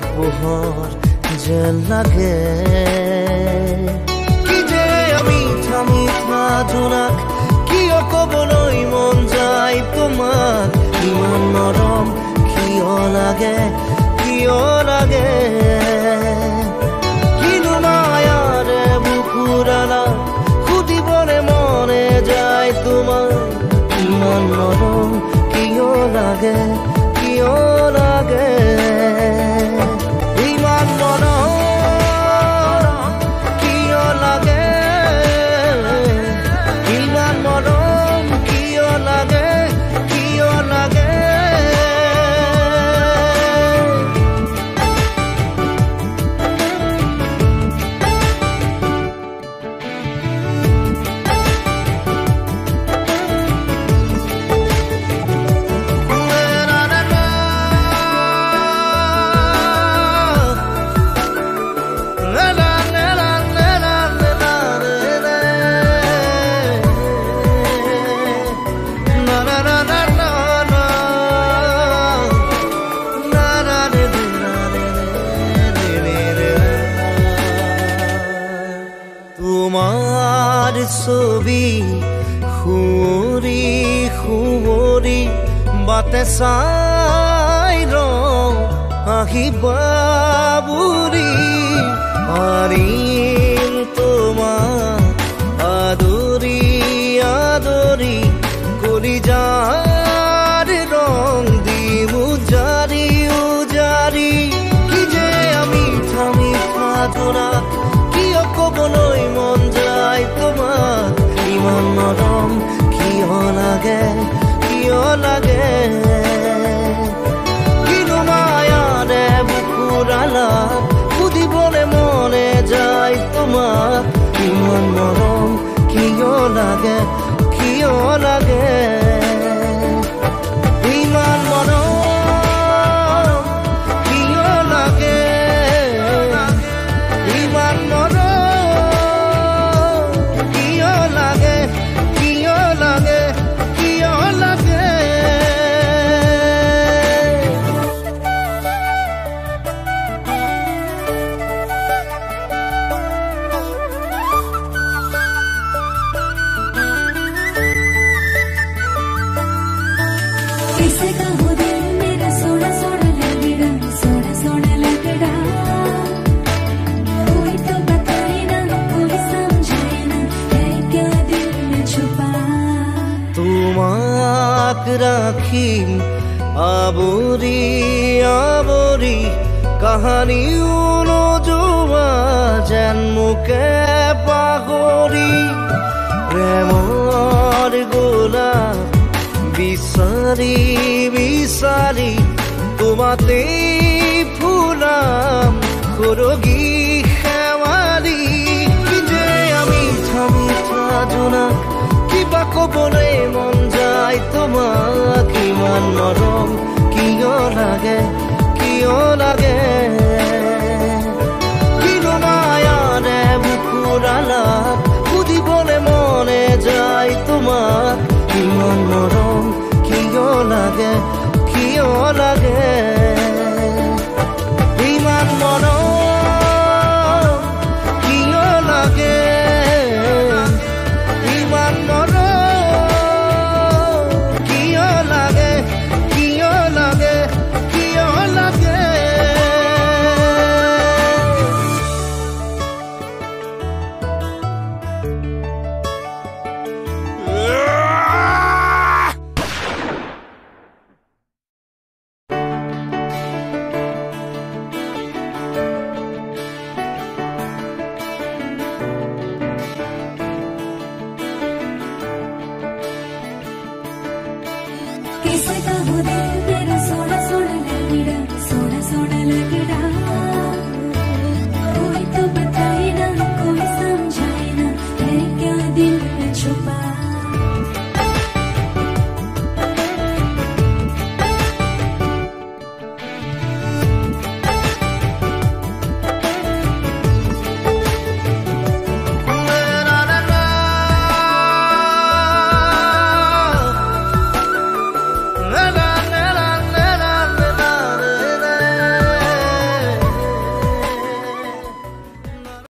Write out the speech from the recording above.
পোহৰ যেন লাগে কি যে মিঠা মিঠা জোনাক কিয় ক'বলৈ মন যায় তোমাক ইমান নৰম কিয় লাগে কিনো মায়াৰে বুকুৰালা সুধিবলে মনে যায় তোমাক ইমান নৰম কিয় লাগে ইমান নৰম কিয় লাগে ইমান নৰম কিয় লাগে তোমাৰ ছবি সুঁৱৰি বাটে চাই ৰওঁ আহিবা বুলি পাৰিম তোমাক আদৰি কলিজাৰ ৰং দিম উজাৰি কি যে মিঠা মিঠা জোনাক কিয় ক'বলৈ মন যায় তোমাক ইমান নৰম কিয় লাগে কিনো মায়াৰে বুকুৰালা সুধিবলে মনে যায় তোমাক ইমান নৰম কিয় লাগে ইমান মৰম কিয় লাগে ইমান মৰম কিয় লাগে कैसे कहूँ दिल मेरा सोना सोना लगेगा सोना सोना लगेगा कोई तो बताए ना कोई समझाए ना है क्या दिल में छुपा তোমাক ৰাখিম আবৰি কাহানিও নোযোৱা যেন মোকে পাহৰি প্ৰেমৰ গোলাপ বিচাৰি তোমাতে ফুলাম সৰগী শেৱালি কি যে মিঠা মিঠা জোনাক কিবা ক'বলৈ মন যায় তোমাক ইমান নৰম কিয় লাগে কিনো মায়াৰে বুকুৰালা সুধিবলে মনে যায় তোমাক ইমান নৰম কিয় লাগে